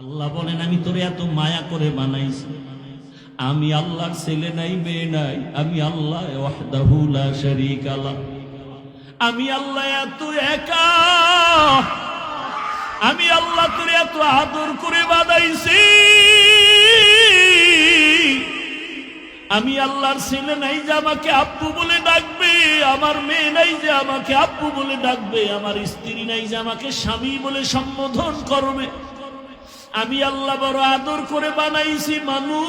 আল্লাহ বলেন আমি তোরে এত মায়া করে বানাইছি, আমি আল্লাহর ছেলে নাই মেয়ে নাই, আমি আল্লাহ ওয়াহদাহু লা শারীকা লাহ, আমি আল্লাহ এত একা, আমি আল্লাহ তোরে এত আদর করে বানাইছি, আমি আল্লাহর ছেলে নাই যে আমাকে আব্বু বলে ডাকবে, আমার মেয়ে নাই যে আমাকে আব্বু বলে ডাকবে, আমার স্ত্রী নাই যে আমাকে স্বামী বলে সম্বোধন করবে, আমি আল্লাহ বড় আদর করে বানাইছি মানুষ,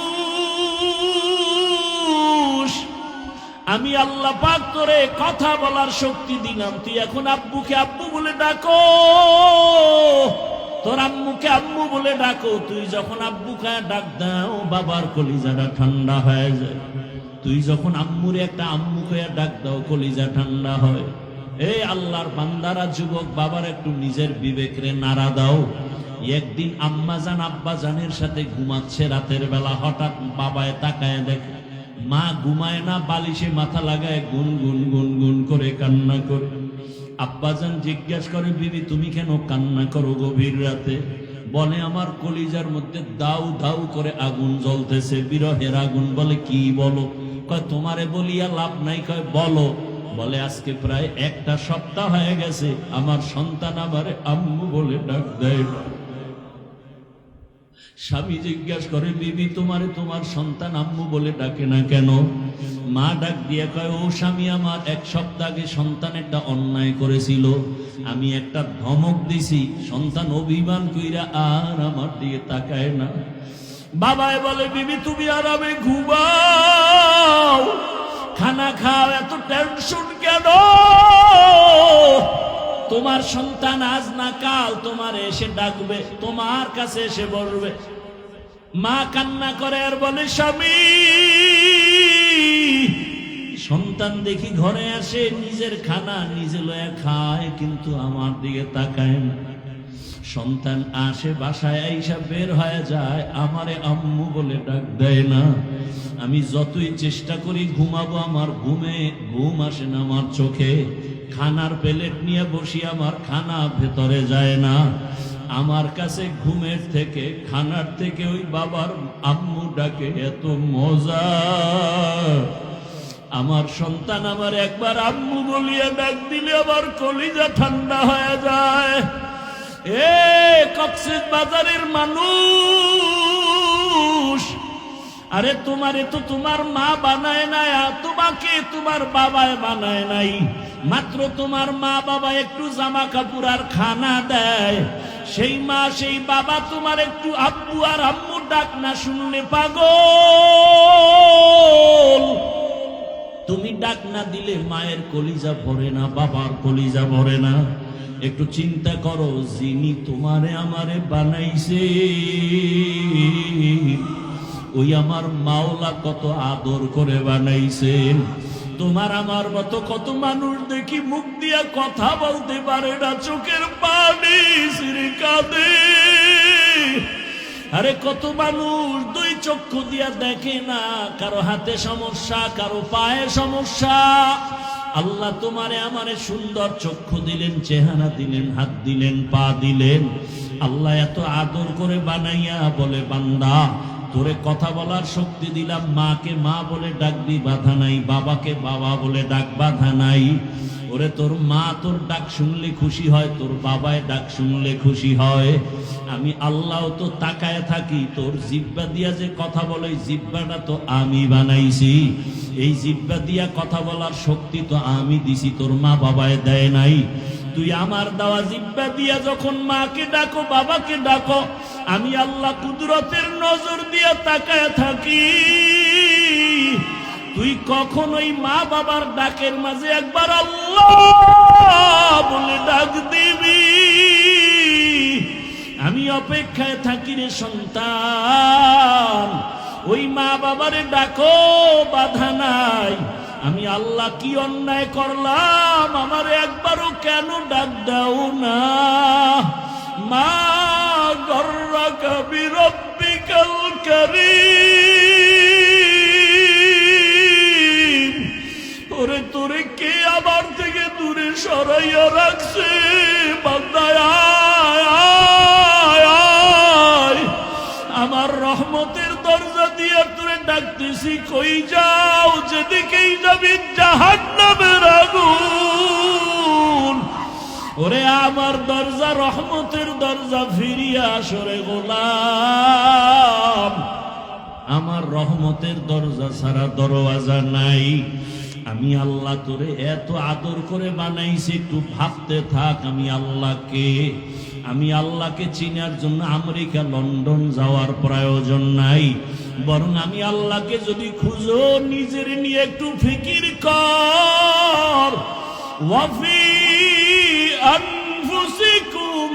আমি আল্লাহ পাক তোরে কথা বলার শক্তি দিলাম, তুই এখন আব্বুকে আব্বু বলে ডাকো, তোর আম্মুকে আম্মু বলে ডাকো, তুই যখন আব্বুকে ডাক দাও বাবার কলিজাটা ঠান্ডা হয়ে যায়, তুই যখন আম্মুরে একটা আম্মুকে ডাক দাও কলিজা ঠান্ডা হয়। এই আল্লাহর বান্দারা, যুবক বাবার একটু নিজের বিবেকরে নাড়া দাও। একদিন আম্মা জান আব্বা জানের সাথে ঘুমাচ্ছে রাতের বেলা, হঠাৎ বাবায় তাকায় দেখে মা ঘুমায় না, বালিশে মাথা লাগায় গুন গুন গুন গুন করে কান্না করে। আব্বাজান জিজ্ঞাসা করে, বিবি তুমি কেন কান্না করো গভীর রাতে? বলে আমার কলিজার মধ্যে দাউ দাউ করে আগুন জ্বলতেছে, বিরহের আগুন। বলে কি বলো? কয় তোমারে বলিয়া লাভ নাই, কয় বলো। বলে আজকে প্রায় একটা সপ্তাহ হয়ে গেছে আমার সন্তান আমারে আম্মু বলে ডাক দেয় না। স্বামী জিজ্ঞাসা করে, বিবি তোমারে তোমার সন্তান আম্মু বলে ডাকে না কেন? মা ডাক দিয়ে কয়, ও স্বামী, আমার এক সপ্তাহ আগে সন্তান একটা অন্যায় করেছিল, আমি একটা ধমক দিছি, সন্তান অভিমান কইরা আর আমার দিকে তাকায় না। বাবায় বলে, বিবি তুমি আরামে ঘুমাও, খানা খাও, এত টেনশন কেন? তোমার সন্তান আজ না কাল তোমার এসে ডাকবে, তোমার কাছে এসে বলবে। মা কান্না করে আর বলে, স্বামী, সন্তান দেখি ঘরে আসে, নিজের খানা নিজে লয়া খায়, কিন্তু আমার দিকে তাকায় না। সন্তান আসে, বাসায় আইসা বের হয়ে যায়, আমারে আম্মু বলে ডাক দেয় না। আমি যতই চেষ্টা করি ঘুমাবো, আমার ঘুম আসে না আমার চোখে। খানার প্লেট নিয়ে বসি, আমার খানা ভেতরে যায় না। আমার কাছে ঘুমের থেকে, খানার থেকে ওই বাবার আম্মু ডাকে এত মজা। আমার সন্তান আমার একবার আম্মু বলিয়া ডাক দিলে আমার কলিজা ঠান্ডা হয়ে যায়। এ কক্সেস বাজারের মানুষ, আরে তোমারে তো তোমার মা বানায় নাই, তোমাকে তোমার বাবায় বানায় নাই। মাত্র তোমার মা বাবা একটু জামা কাপড় আর খানা দেয়, সেই মা সেই বাবা তোমার একটু আব্বু আর আম্মু ডাক না শুনলে পাগল। তুমি ডাক না দিলে মায়ের কলিজা ভরে না, বাবার কলিজা ভরে না। একটু চিন্তা করো, যিনি তোমারে আমারে বানাইছে ওই আমার মাওলা কত আদর করে বানাইছেন। তোমার আমার মতো কত মানুষ দেখি মুখ দিয়া কথা বলতে পারে না, চোখের পানি ছিঁড়ে কাঁদে। আরে কত মানুষ দুই চক্ষু দিয়া দেখে না, কারো হাতে সমস্যা, কারো পায়ে সমস্যা। আল্লাহ তোমারে আমারে সুন্দর চক্ষু দিলেন, চেহারা দিলেন, হাত দিলেন, পা দিলেন। আল্লাহ এত আদর করে বানাইয়া বলে, বান্দা তোরে কথা বলার শক্তি দিলাম, মাকে মা বলে ডাকবি বাধা নাই, বাবাকে বাবা বলে ডাক বাধা নাই। ওরে তোর মা তোর ডাক শুনলে খুশি হয়, তোর বাবায় ডাক শুনলে খুশি হয়। আমি আল্লাহ তো তাকায় থাকি, তোর জিব্বা দিয়া যে কথা বলে, জিব্বাটা তো আমি বানাইছি। এই জিব্বা দিয়া কথা বলার শক্তি তো আমি দিছি, তোর মা বাবায় দেয় নাই। তুই আমার দেওয়া জিব্বা দিয়া যখন মাকে ডাকো, বাবাকে ডাকো, আমি আল্লাহ কুদরতের নজর দিয়া তাকায় থাকি। তুই কখনোই মা বাবার ডাকের মাঝে একবার আল্লাহ বলে ডাক দিবি। আমি অপেক্ষায় থাকি রে সন্তান, ওই মা বাবারে ডাকো, বাধা নাই। আমি আল্লাহ কি অন্যায় করলাম, আমার একবারও কেন ডাক দাও না? মা গর্রাকা বিরব্বিকাল কারীম, ওরে তোরে কে আমার থেকে দূরে সরাইয়া রাখছে? বান্দা আয় আয় আয়, রহমতের দরজা দিয়ে তোরে ডাকতেছি, কই যাও? যেদিকেই যাবি জাহান্নামের আগুন। ওরে আমার দরজা, রহমতের দরজা, ফিরিয়া আসরে গোলাম। আমার রহমতের দরজা ছাড়া দরওয়াজা নাই। আমি আল্লাহ তোরে এত আদর করে বানাইছি, একটু ভাবতে থাক আমি আল্লাহকে। আমি আল্লাহকে চিনার জন্য আমেরিকা লন্ডন যাওয়ার প্রয়োজন নাই, বরং আমি আল্লাহকে যদি খুঁজো, নিজের নিয়ে একটু ফিকির কর। ওয়াফি আনফুসিকুম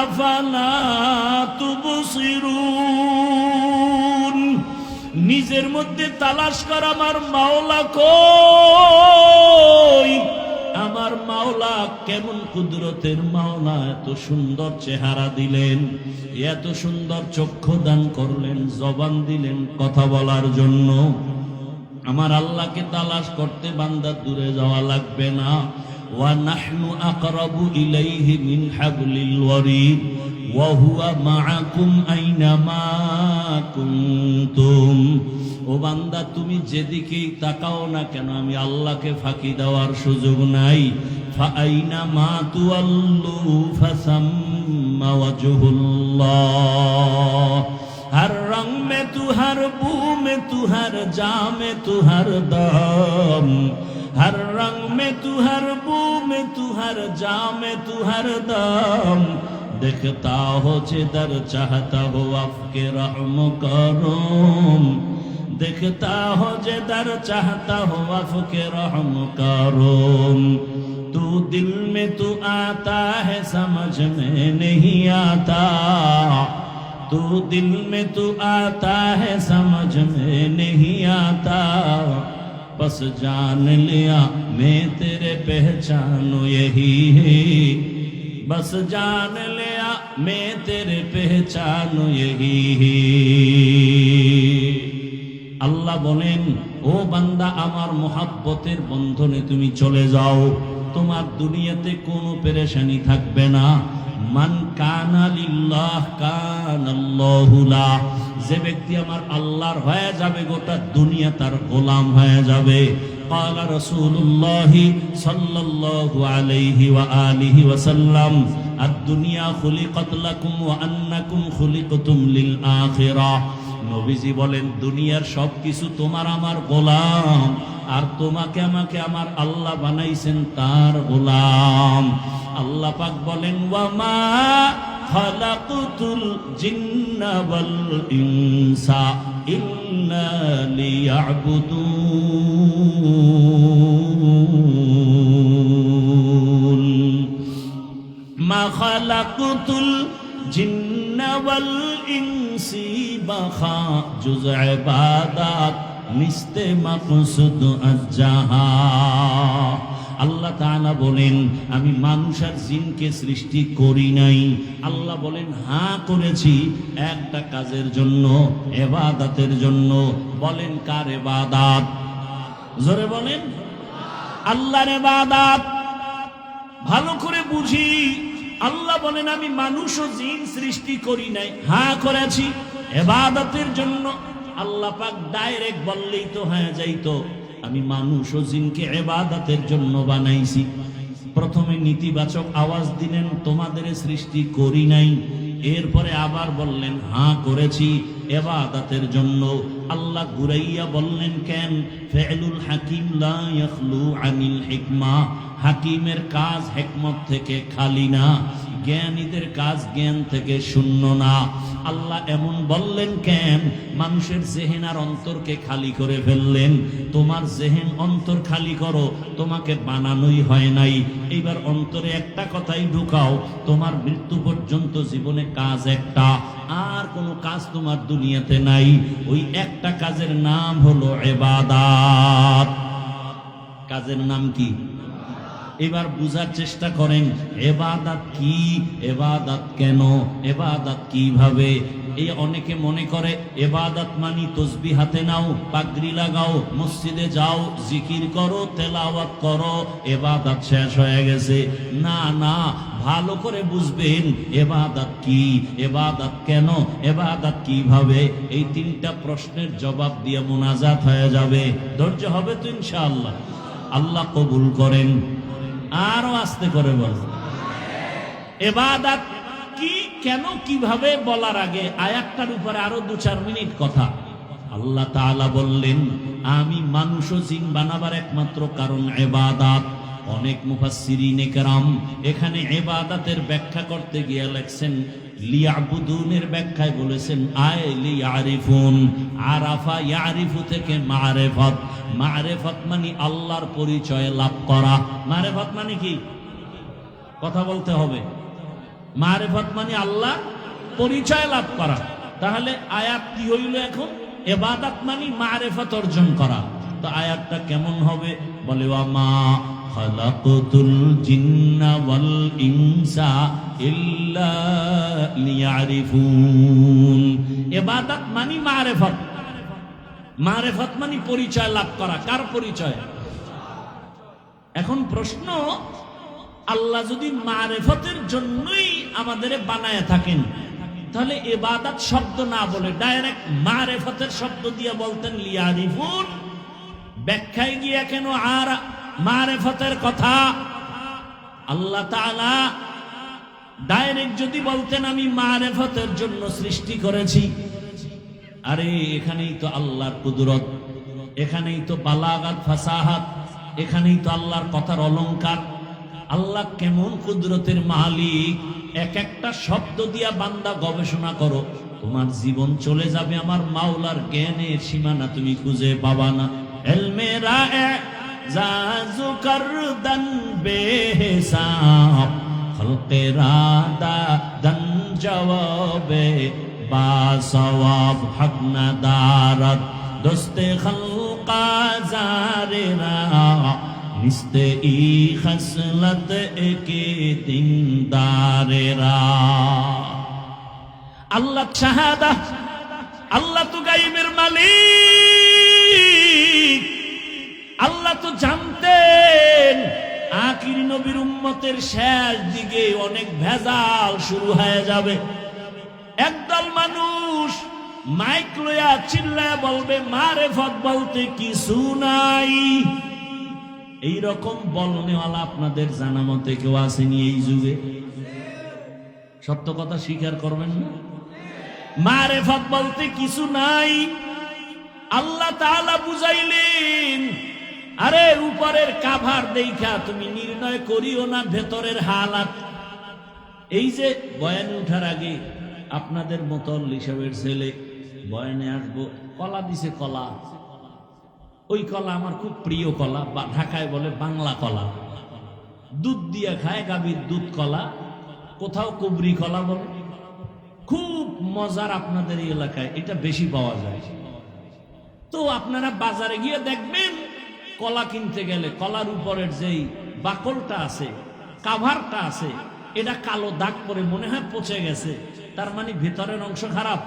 আফালা তুবসিরুন। নিজের মধ্যে তালাশ কর আমার মাওলা কই, আমার মাওলা কেমন কুদরতের মাওলা। এত সুন্দর চেহারা দিলেন, এত সুন্দর চক্ষু দান করলেন, জবান দিলেন কথা বলার জন্য। আমার আল্লাহকে তালাশ করতে বান্দা দূরে যাওয়া লাগবে না। ওয়া নাহনু আকরাবু ইলাইহি মিন হাবলিল ওয়ারিদ ওয়া হুয়া মাআকুম আইনামা কুনতুম। ও বান্দা, তুমি যেদিকেই তাকাও না কেন আমি আল্লাহকে ফাঁকি দেওয়ার সুযোগ নাই। ফাআইনামা তুওয়াল্লু ফাসাম্মা ওয়াজহুল্লাহ। हर रंग में तू, हर बू में तू, हर जा में तू, हर दम। हर रंग में तू, हर बू में तू, हर जा में तू, हर दम। देखता हो जिधर चाहता हो आपके रहम करम। देखता हो जिधर चाहता हो आपके रहम करम। तू दिल में तू आता है समझ में नहीं आता। तू दिल में तू आता है समझ में नहीं आता। बस जान लिया मैं तेरे पहचानो यही है। बस जान लिया मैं तेरे पहचानो यही है। আল্লাহ বলেন, ও বান্দা, আমার মোহাব্বতের বন্ধনে তুমি চলে যাও, তোমার দুনিয়াতে কোনো পেরেশানি থাকবে না। মান কানা লিল্লাহ কানাল্লাহু লাহ। যে ব্যক্তি আমার আল্লাহর হয়ে যাবে, গোটা দুনিয়া তার গোলাম হয়ে যাবে। قال رسول الله صلى الله عليه وآله وسلم الدنيا خلقت لكم وأنكم خلقتم للآخرة। নবীজি বলেন, দুনিয়ার সবকিছু তোমার আমার গোলাম, আর তোমাকে আমাকে আমার আল্লাহ বানাইছেন তার গোলাম। আল্লাহ পাক বলেন, ওয়ামা খালাকুতুল জিন্না ওয়াল ইনসা ইল্লা লিয়াবুদুন। মা খালাকুতুল জিন্না ওয়াল ইনসি বাখা জুজ ইবাদাত মিস্তে মাকসুদ আজ্জাহা। আল্লাহ তাআলা বলেন, আমি মানুষ আর জিনকে সৃষ্টি করি নাই। আল্লাহ বলেন, হ্যাঁ করেছি, একটা কাজের জন্য, ইবাদতের জন্য। বলেন কার ইবাদত? জোরে বলেন, আল্লাহর ইবাদত। ভালো করে বুঝি, আল্লাহ বলেন আমি মানুষ ও জিন সৃষ্টি করি নাই, হ্যাঁ করেছি ইবাদতের জন্য। আল্লাহ পাক ডাইরেক্ট বললেই তো হয়ে যাইতো, আমি মানুষ ও জিনকে ইবাদতের জন্য বানাইছি। প্রথমে নেতিবাচক আওয়াজ দিলেন, তোমাদের সৃষ্টি করি নাই। এরপরে আবার বললেন, হ্যাঁ করেছি ইবাদতের জন্য। আল্লাহ ঘুরাইয়া বললেন, কেন? ফি'লুল হাকিম লা ইয়াখলু আনিল হিকমা। হাকিমের কাজ হিকমত থেকে খালি না, জ্ঞানীদের কাজ জ্ঞান থেকে শূন্য না। আল্লাহ এমন বললেন কেন? মানুষের জেহেন আর অন্তরকে খালি করে ফেললেন। তোমার জেহেন অন্তর খালি করো, তোমাকে বানানোই হয় নাই। এইবার অন্তরে একটা কথাই ঢুকাও, তোমার মৃত্যু পর্যন্ত জীবনে কাজ একটা, আর কোনো কাজ তোমার দুনিয়াতে নাই। ওই একটা কাজের নাম হলো ইবাদত। কাজের নাম কি? এবার বুঝার চেষ্টা করেন, ইবাদত কি, ইবাদত কেন, ইবাদত কিভাবে। এই অনেকে মনে করে ইবাদত মানি তসবিহ হাতে নাও, পাগড়ি লাগাও, মসজিদে যাও, জিকির করো, তেলাওয়াত করো, ইবাদত শেষ হয়ে গেছে। না না, ভালো করে বুঝবেন ইবাদত কি, ইবাদত কেন, ইবাদত কিভাবে। এই তিনটা প্রশ্নের জবাব দিয়ে মুনাজাত হয়ে যাবে। ধৈর্য হবে তো ইনশাআল্লাহ। আল্লাহ কবুল করেন। আরো আস্তে করে বলেন ইবাদত কি, কেন, কিভাবে বলার আগে আয়াতটার উপরে আরো 2-4 মিনিট কথা। আল্লাহ তাআলা বললেন আমি মানুষ ও জিন বানাবার একমাত্র কারণ ইবাদত। অনেক মুফাসসিরিনে কেরাম এখানে ইবাদতের ব্যাখ্যা করতে গিয়ে লেখছেন লিয়াবুদুনের ব্যাখ্যায় বলেছেন আয় লিয়ারিফুন। আরাফা ইয়ারিফু থেকে মারিফাত, মারিফাত মানে আল্লাহর পরিচয় লাভ করা। মারিফাত মানে কি? কথা বলতে হবে। মারিফাত মানে আল্লাহ পরিচয় লাভ করা। তাহলে আয়াত কি হইল এখন? ইবাদত মানে মারিফাত অর্জন করা। তো আয়াতটা কেমন হবে? বলে ওয়া মা খালাকতুল জিন্না ওয়াল ইনসা ইল্লা লিয়ারিফুন। ইবাদত মানে মারিফাত, মারিফাত মানে পরিচয় লাভ করা। কার পরিচয়? এখন প্রশ্ন, আল্লাহ যদি মারিফতের জন্যই আমাদের বানায় থাকেন তাহলে ইবাদত শব্দ না বলে ডাইরেক্ট মারিফতের শব্দ দিয়ে বলতেন লিয়ারিফুন। ব্যাখ্যায় গিয়া কেন আর মারিফতের কথা? আল্লাহ তাআলা ডাইরেক্ট যদি বলতেন আমি মারিফতের জন্য সৃষ্টি করেছি, আরে এখানেই তো আল্লাহর কুদরত, এখানেই তো বালাগাত ফাসাহাত, এখানেই তো আল্লাহর কথার অলংকার। আল্লাহ কেমন কুদরতের মালিক। এক একটা শব্দ দিয়া বান্দা গবেষণা করো, তোমার জীবন চলে যাবে আমার মাওলার জ্ঞানের সীমানা তুমি খুঁজে পাবা না। ইলমে রায়ে জাজু করদান বেহিসাব, খলকে রাদা দান জওয়াবে বা সওয়াব, হক না দারত দোস্তে খলকা জারেরা, নিস্তে ই খসলত একে দিনদারেরা। আল্লাহ শাহাদা, আল্লাহ তো গায়বের মালিক। আল্লাহ তো জানতেন আখির নবীর উম্মতের শেষ দিকে অনেক ভেজাল শুরু হয়ে যাবে। একদল মানুষ মাইক লইয়া চিল্লায়া বলবে মারিফত বলতে কিছু নাই। এইরকম বলনেওয়ালা আপনাদের জানা মতে কেউ আসেনি এই যুগে? সত্য কথা স্বীকার করবেন না? মারিফত বলতে কিছু নাই। আল্লাহ তাআলা বুঝাইলেন আরে উপরের কাভার দেখা তুমি নির্ণয় করিও না ভেতরের হালাত। এই যে বয়ানে উঠার আগে আপনাদের মুতল্লি সাহেবের ছেলে বয়ানে আসবো, কলা দিছে, কলা, ওই কলা আমার খুব প্রিয় কলা, ঢাকায় বলে বাংলা কলা, দুধ দিয়ে খায়, গাভীর দুধ কলা, কোথাও কুবরি কলা বলে। খুব মজার, আপনাদের এই এলাকায় এটা বেশি পাওয়া যায়। তো আপনারা বাজারে গিয়ে দেখবেন কলা কিনতে গেলে কলার উপরের যেই বাকলটা আছে, কাভারটা আছে, এটা কালো দাগ পরে মনে হয় পচে গেছে, তার মানে ভিতরের অংশ খারাপ।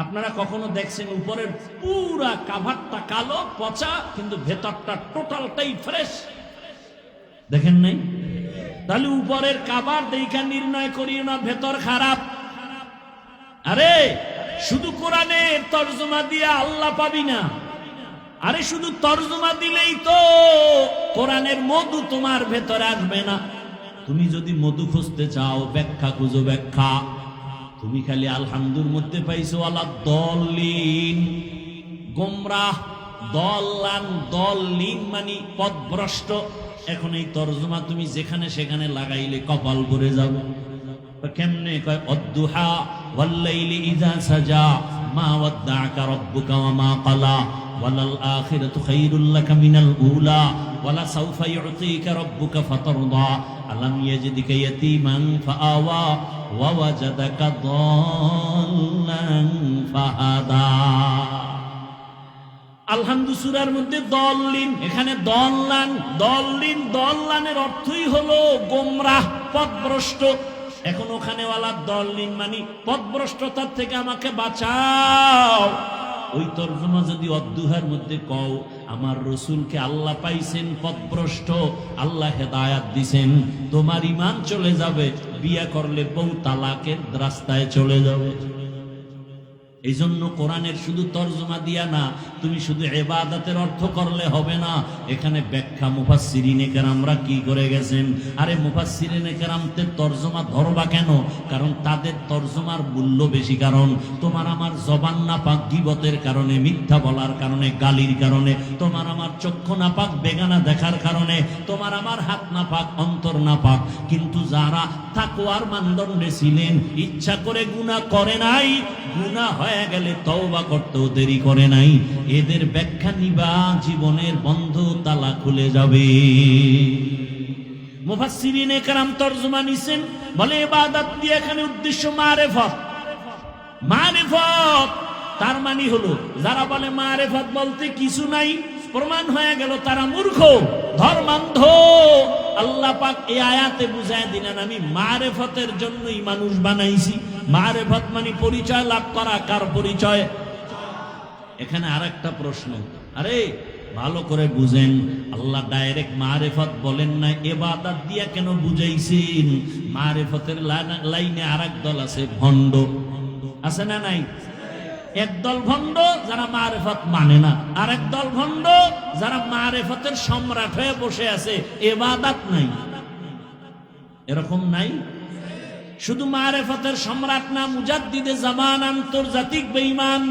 আপনারা কখনো দেখছেন উপরের পুরা কাভারটা কালো পচা, কিন্তু ভেতরটা টোটালটাই ফ্রেশ? দেখেন নাই? তাহলে উপরের কাভার দেখা নির্ণয় করিও না ভেতর খারাপ। আরে শুধু কোরআনের তরজমা দিয়ে আল্লাহ পাবি না। আরে শুধু তরজমা দিলেই তো কোরআনের মধু তোমার ভেতরে আসবে না। তুমি যদি মধু খুঁজতে চাও, ব্যাখ্যা খুঁজো, ব্যাখ্যা। তুমি খালি আলহামদুর মধ্যে পাইছো আলা দলিন, গোমরাহ, দলান, দলিন মানে পথভ্রষ্ট। এখন এই তরজমা তুমি যেখানে সেখানে লাগাইলে কপাল ভরে যাবে। কেমনে কয় অদ্দুহা ওয়াল্লাইলি ইযা সাজা মা ওয়াদ্দাআকা রাব্বুকা ওয়া মা ক্বালা ওয়ালাল আখিরাতু খায়রুল লাকা মিনাল উলা ওয়ালা সাওফা ইউতিকা রাব্বুকা ফাতারদা আলাম ইয়াজিদিকা ইয়াতীমান ফাআওয়া ওয়া ওয়াজাদাকা দাল্লান ফাহাদা। আলহামদু সূরার মধ্যে দল্লিন, এখানে দল্লান, দল্লিন, দল্লানের অর্থই হলো গোমরাহ, পথভ্রষ্ট। এখন ওখানে ওয়ালা দল্লিন মানে পথভ্রষ্টতার থেকে আমাকে বাঁচাও। ওই তর্জমা যদি অদ্দুহার মধ্যে কও, আমার রসুলকে আল্লাহ পাইছেন পথভ্রষ্ট, আল্লাহ হেদায়াত দিছেন, তোমার ঈমান চলে যাবে, বিয়া করলে বউ তালাকের রাস্তায় চলে যাবে। এই জন্য কোরআনের শুধু তর্জমা দিয়া না, তুমি শুধু ইবাদতের অর্থ করলে হবে না, এখানে ব্যাখ্যা মুফাসসিরিনে কেরামরা কি করে গেছেন। আরে মুফাসসিরিনে কেরামদের তর্জমা ধরবা কেন? কারণ তাদের তর্জমার মূল্য বেশি। কারণ তোমার আমার জবান নাপাক গীবতের কারণে, মিথ্যা বলার কারণে, গালির কারণে, তোমার আমার চক্ষু নাপাক বেগানা দেখার কারণে, তোমার আমার হাত নাপাক অন্তর নাপাক, কিন্তু যারা তাকওয়ার মানদণ্ডে ছিলেন, ইচ্ছা করে গুনাহ করে নাই, গুনাহ হয়ে গেলে তওবা করতেও দেরি করে নাই, এদের ব্যাখ্যা নিবা, জীবনের বন্ধ তালা খুলে যাবে। মুফাসসিরিনে কেরাম তরজমা নিছেন, বলে ইবাদত দিয়ে এখানে উদ্দেশ্য মারিফত। মারিফত তার মানে হলো, যারা বলে মারিফত বলতে কিছু নাই, প্রমাণ হয়ে গেল তারা মূর্খ, ধর্মান্ধ। আল্লাহ পাক এই আয়াতে বুঝায় দিলেন, আমি মারিফতের জন্যই মানুষ বানাইছি। মারিফত মানে পরিচয় লাভ করা। কার পরিচয়? এখানে আরেকটা প্রশ্ন, আরে ভালো করে বুঝেন, আল্লাহ ডাইরেক্ট মারিফত বলেন না, ইবাদত দিয়া কেন বুঝাইছেন? মারিফতের লাইনে আরেক দল আছে, ভণ্ড। আছে না নাই? একদল ভণ্ড যারা মারিফত মানে না, আরেক দল ভণ্ড যারা মারিফতের সম্রাট হয়ে বসে আছে, ইবাদত নাই। এরকম নাই? শুধু মারিফতের সম্রাট না, মুজাদ্দিদে জামান, আন্তর্জাতিক বেঈমান।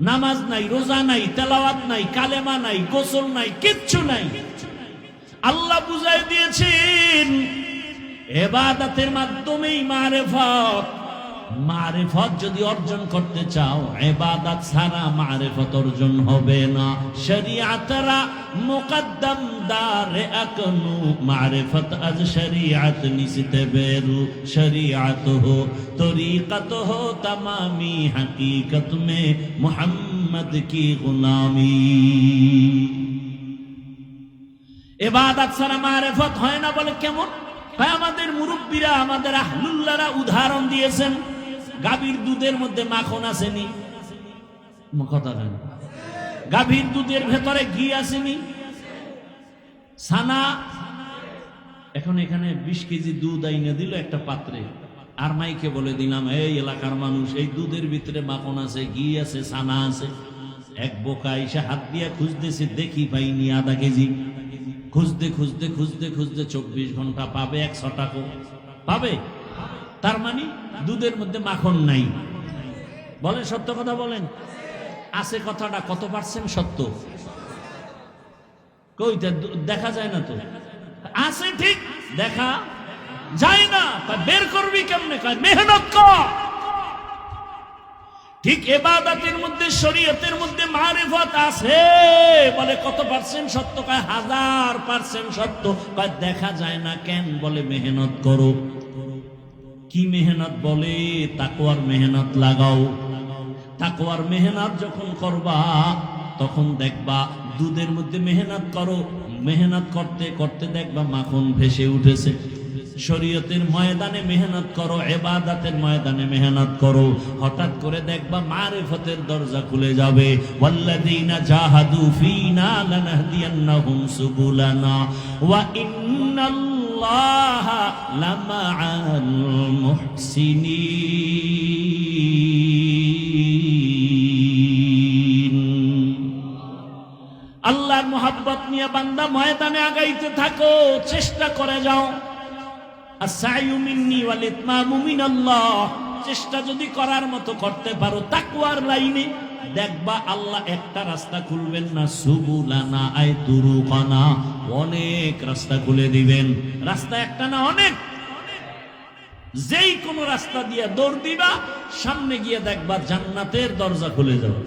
নামাজ নাই, রোজা নাই, তেলাওয়াত নাই, কালেমা নাই, গোসল নাই, কিচ্ছু নাই। আল্লাহ বুঝাই দিয়েছেন ইবাদতের মাধ্যমেই মারিফত। মারিফত যদি অর্জন করতে চাও, ইবাদত ছাড়া মারিফত অর্জন হবে না। শরীয়তরা মুকদ্দম দারে আকনু, মারিফত আজ শরীয়ত নিসতে বেরু, শরীয়ত হো তরিকত হো তমামি, হकीकत में মুহাম্মদ কি গুলামি। ইবাদত ছাড়া মারিফত হয় না বলে কেমন? আমাদের মুরব্বীরা, আমাদের আহলুল্লাহরা উদাহরণ দিয়েছেন, গাভীর দুধের মধ্যে মাখন আসেনি, কথা জানি, গাভীর দুধের ভেতরে ঘি আসেনি, ছানা। এখন এখানে 20 কেজি দুধ আইনে দিল একটা পাত্রে, আর মাইকে বলে দিলাম, এই এলাকার মানুষ, এই দুধের ভিতরে মাখন আছে, ঘি আছে, ছানা আছে। এক বোকা এসে হাত দিয়ে খুঁজতেছে, দেখি পাইনি আধা কেজি। খুঁজতে খুঁজতে খুঁজতে খুঁজতে 24 ঘন্টা পাবে 100 টাকা পাবে। তার মানে দুধের মধ্যে মাখন নাই। বলেন সত্য কথা বলেন, আছে কথাটা কত পার্সেন্ট সত্য? কইটা দেখা যায় না তো। আছে ঠিক, দেখা যায় না। বের করবি কেমনে? মেহনত কর। ঠিক ইবাদতের মধ্যে, শরীয়তের মধ্যে মারিফত আছে, বলে কত পার্সেন্ট সত্য? 1000% সত্য। দেখা যায় না কেন? বলে মেহনত করো। কি মেহনত? বলে তাকওয়ার মেহনত লাগাও। তাকওয়ার মেহনত যখন করবা, তখন দেখবা দুধের মধ্যে মেহনত করো, মেহনত করতে করতে দেখবা মাখন ভেসে উঠেছে। শরীয়তের ময়দানে মেহনত করো, ইবাদতের ময়দানে মেহনত করো, হঠাৎ করে দেখবা মারিফতের দরজা খুলে যাবে। ওয়াল্লাযীনা জাহাদু ফীনা লানাহদিয়ান্নাহুম সুবুলানা ওয়া ইন্নাল্লাহা লামাআল মুহসিনিন। আল্লাহর মোহাব্বত নিয়ে বান্দা ময়দানে আগাইতে থাকো, চেষ্টা করে যাও। আস-সা'য়ু মিন্নি ওয়াল ইতমামু মিনাল্লাহ। চেষ্টা যদি করার মতো করতে পারো তাকওয়ার লাইনে, দেখবা আল্লাহ একটা রাস্তা খুলবেন না, সুবুলানা আই তুরুকানা, অনেক রাস্তা খুলে দিবেন। রাস্তা একটা না, অনেক। যেই কোন রাস্তা দিয়ে দৌড় দিবা, সামনে গিয়ে দেখবা জান্নাতের দরজা খুলে যাবে।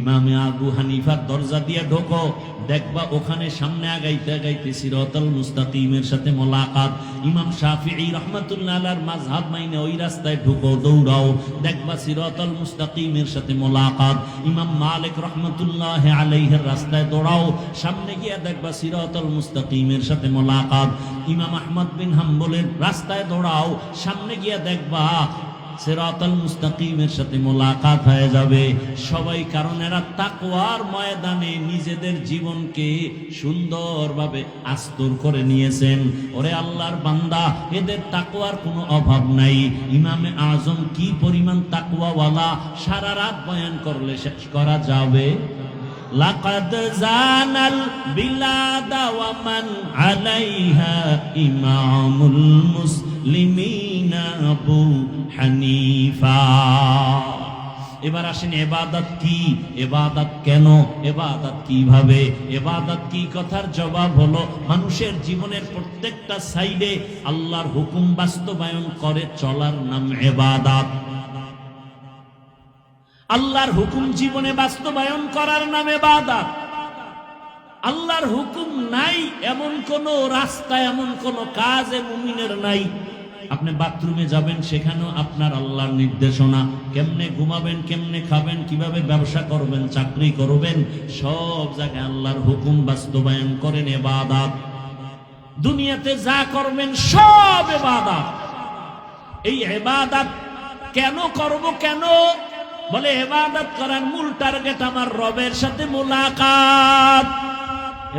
ইমামে আবু হানিফার দরজা দিয়ে ঢোকো, দেখবা ওখানে সামনে আগাইতে আগাইতে সিরাতাল মুস্তাকিমের সাথে মোলাকাত। ইমাম শাফিঈ রাহমাতুল্লাহ আলাইহির মাযহাব মাইনে ওই রাস্তায় ঢোকো, দৌড়াও, দেখবা সিরাতাল মুস্তাকিমের সাথে মোলাকাত। ইমাম মালিক রাহমাতুল্লাহ আলাইহির রাস্তায় দৌড়াও, সামনে গিয়ে দেখবা সিরাতাল মুস্তাকিমের সাথে মোলাকাত। ইমাম আহমদ বিন হাম্বলের রাস্তায় দৌড়াও, সামনে গিয়ে দেখবা সিরাতাল মুস্তাকিমের সাথে মোলাকাত হয়ে যাবে সবাই, কারণ এরা তাকওয়ার ময়দানে নিজেদের জীবনকে সুন্দরভাবে আস্তর করে নিয়েছেন। ওরে আল্লাহর বান্দা, এদের তাকওয়ার কোনো অভাব নাই। ইমামে আজম কি পরিমাণ তাকওয়াওয়ালা, সারা রাত বয়ান করলে শেষ করা যাবে। লাকাদ জানাল বিলাদা ওয়া মান আলাইহা ইমামুল মুসলিমিনা আবু হানিফা। এবার আসেন ইবাদত কি, ইবাদত কেন, ইবাদত কিভাবে, ইবাদত কি কথার জবাব হলো মানুষের জীবনের প্রত্যেকটা সাইডে আল্লাহর হুকুম বাস্তবায়ন করে চলার নাম ইবাদত। আল্লাহর হুকুম জীবনে বাস্তবায়ন করার নাম ইবাদত। আল্লাহর হুকুম নাই এমন কোন রাস্তা, এমন কোন কাজ মুমিনের নাই। আপনি বাথরুমে যাবেন, সেখানেও আপনার আল্লাহর নির্দেশনা। কেমনে ঘুমাবেন, কেমনে খাবেন, কিভাবে ব্যবসা করবেন, চাকরি করবেন, সব জায়গায় আল্লাহর হুকুম বাস্তবায়ন করেন ইবাদত। দুনিয়াতে যা করবেন সব ইবাদত। এই ইবাদত কেন করব, কেন বলে ইবাদত করার মূল টার্গেট আমার রবের সাথে মোলাকাত।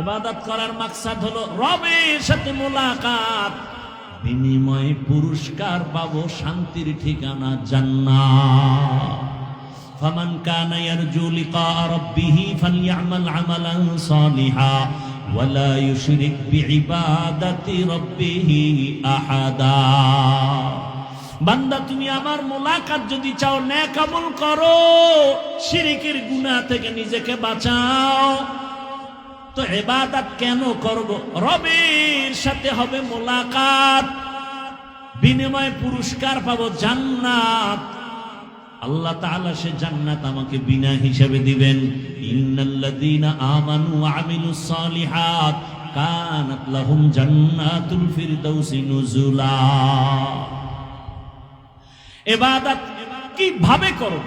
ইবাদত করার মাকসাদ হলো রবের সাথে মোলাকাত, বিনিময়ে পুরস্কার পাবো, শান্তির ঠিকানা জান্নাত। ফামান কানা ইয়ারজু লিকা রাব্বিহি ফালইআমাল আমালান সালিহা ওয়া লা ইউশরিক বিইবাদাতি রাব্বিহি আহাদা। বান্দা, তুমি আমার মোলাকাত যদি চাও, নেক আমল করো, শিরকের গুনাহ থেকে নিজেকে বাঁচাও। তো ইবাদত কেন করব? রবের সাথে হবে মোলাকাত, বিনিময়ে পুরস্কার পাবো জান্নাত। আল্লাহ তাআলা সে জান্নাত আমাকে বিনা হিসাবে দিবেন। ইন্নাল্লাযীনা আমানু ওয়া আমিলুস সালিহাত কানাত লাহুম জান্নাতুল ফিরদাউসি নুজুলা। ইবাদত কিভাবে করব?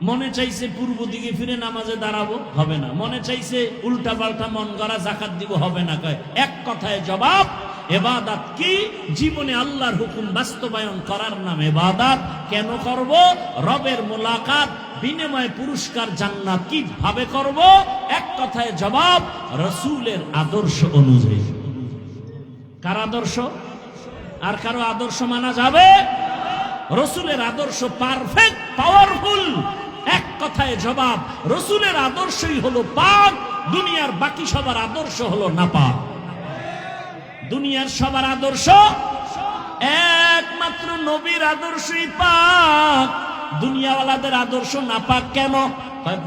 মনে চাইছে পূর্ব দিকে ফিরে নামাজে দাঁড়াবো, হবে না। মনে চাইছে উল্টা পাল্টা মন গড়া যাকাত দিব, হবে না। কয় এক কথায় জবাব, ইবাদত কি? জীবনে আল্লাহর হুকুম বাস্তবায়ন করার নাম ইবাদত। কেন করব? রবের মোলাকাত, বিনিময়ে পুরস্কার জান্নাত। কিভাবে করব? এক কথায় জবাব, রাসূলের আদর্শ অনুযায়ী। কার আদর্শ? আর কারো আদর্শ মানা যাবে? রাসূলের আদর্শ পারফেক্ট, পাওয়ারফুল। এক কথায় জবাব, রাসূলের আদর্শই হলো পাক। দুনিয়ার বাকি সবার আদর্শ হলো নাপাক। দুনিয়ার সবার আদর্শ একমাত্র নবীর আদর্শই পাক। দুনিয়াওয়ালাদের আদর্শ নাপাক। কেন?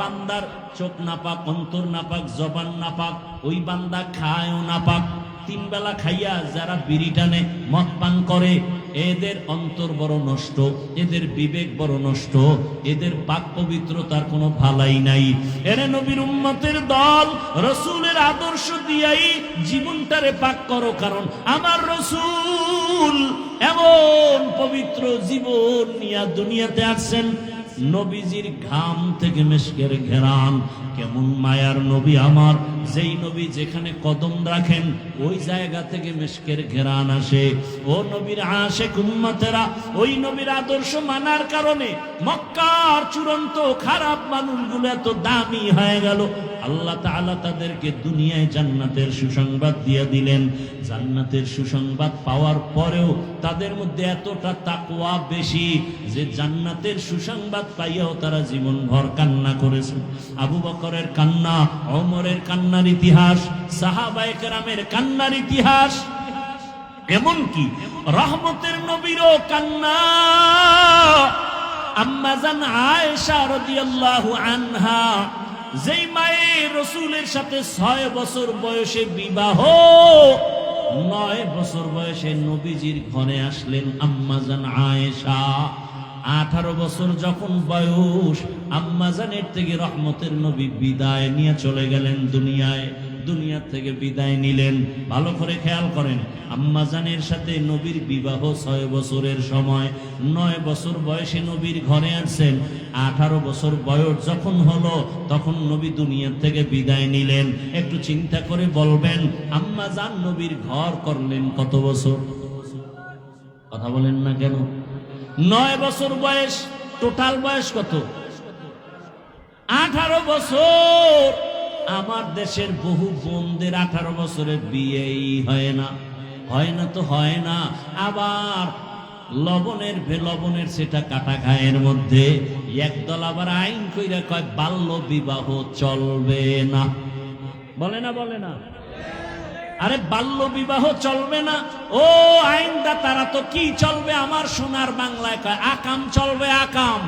বান্দার চোখ নাপাক, অন্তর নাপাক, জবান নাপাক, ওই বান্দা খায়ও নাপাক। তিন বেলা খাইয়া যারা বিড়ি টানে, মদ পান করে, এদের অন্তর বড় নষ্ট, এদের বিবেক বড় নষ্ট, এদের পাক পবিত্রতার কোনো ভালাই নাই। এরে নবীর উম্মতের দল, রাসূলের আদর্শ দিয়াই জীবনটারে পাক করো। কারণ আমার রাসূল এমন পবিত্র জীবন নিয়ে দুনিয়াতে আসছেন। নবীজির ঘাম থেকে মেশকের ঘেরান। কেমন মায়ার নবী আমার, যেই নবী যেখানে কদম রাখেন ওই জায়গা থেকে মেশকের ঘেরান আসে। ও নবীর আশিক উম্মতেরা, ওই নবীর আদর্শ মানার কারণে মক্কার চূড়ান্ত খারাপ মানুষগুলো এত দামি হয়ে গেল। আল্লাহ তাআলা তাদেরকে দুনিয়ায় জান্নাতের সুসংবাদ দিয়ে দিলেন। জান্নাতের সুসংবাদ পাওয়ার পরেও তাদের মধ্যে এতটা তাকওয়া বেশি যে জান্নাতের সুসংবাদ পাইয়াও তারা জীবনভর কান্না করেছে। আবু বকরের কান্না, ওমরের কান্নার ইতিহাস, সাহাবায়ে কেরামের কান্নার ইতিহাস, এমনকি রহমতের নবীরও কান্না। আম্মা জান আয়েশা রাদিয়াল্লাহু আনহা, যেই মায়ের রাসূলের সাথে 6 বছর বয়সে বিবাহ, 9 বছর বয়সে নবীজির ঘরে আসলেন আম্মা জান আয়েশা। 18 বছর যখন বয়স, আম্মাজানের থেকে রহমতের নবী বিদায় নিয়ে চলে গেলেন দুনিয়ায়। দুনিয়া থেকে বিদায় নিলেন। ভালো করে খেয়াল করেন, আম্মাজানের সাথে নবীর বিবাহ 6 বছরের সময়। 9 বছর বয়সে নবীর ঘরে আসছেন। 18 বছর বয়স যখন হলো, তখন নবী দুনিয়া থেকে বিদায় নিলেন। একটু চিন্তা করে বলবেন, আম্মাজান নবীর ঘর করলেন কত বছর? কথা বলেন না কেন? 9 বছর বয়স, টোটাল বয়স কত? 18 বছর। আমার দেশের বহু বোনদের 18 বছরের বিয়েই হয় না, হয় না তো হয় না। আবার লবণের সেটা কাটা গায়ের মধ্যে একদল আবার আইন কইরা কয় বাল্য বিবাহ চলবে না। বলে না, বলে না? আরে বাল্য বিবাহ চলবে না, ও আইনদা তারা তো কি চলবে? আমার সোনার বাংলায় কয় আকাম চলবে, আকাম।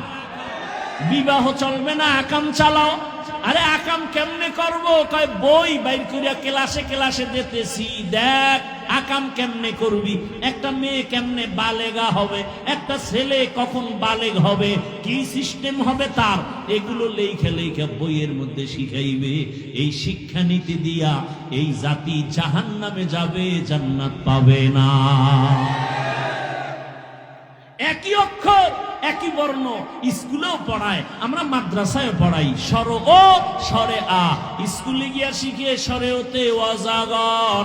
বিবাহ চলবে না, আকাম চালাও। আরে আকাম কেমনে করবো? কয় বই বাইর করিয়া ক্লাসে ক্লাসে দিতেছি, দেখ আকাম কেমনে করবি, একটা মেয়ে কেমনে বালেগা হবে, একটা ছেলে কখন বালেগ হবে, কি সিস্টেম হবে তার, এগুলো লেখা লেখা বইয়ের মধ্যে শিখাইবে। এই শিক্ষা নীতি দিয়া এই জাতি জাহান্নামে যাবে, জান্নাত পাবে না। একই অক্ষর, একই বর্ণ স্কুলেও পড়ায়, আমরা মাদ্রাসায় পড়াই স্বর ও স্বরে আ। স্কুলে গিয়া শিখে স্বরে ওতে ওয়াজাগর,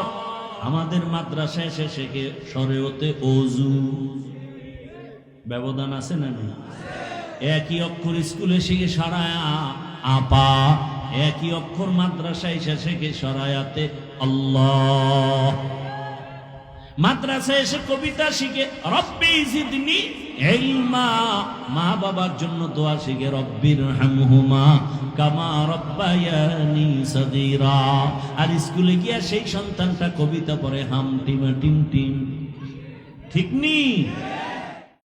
আমাদের মাদ্রাসায় এসে শেখে স্বরে ওতে অজু। ব্যবধান আছে না? একই অক্ষর স্কুলে শিখে সরায় আপা, একই অক্ষর মাদ্রাসায় এসে শেখে সরায়াতে আল্লাহ। মাদ্রাসায় এসে কবিতা শিখে রব্বি জিদনি ইলমা, মা বাবার জন্য দোয়া শিখে রব্বির হামহুমা কামা রব্বায়ানি সগীরা। আর স্কুলে গিয়া সেই সন্তানটা কবিতা পড়ে হাম টিম টিম টিম। ঠিক নি?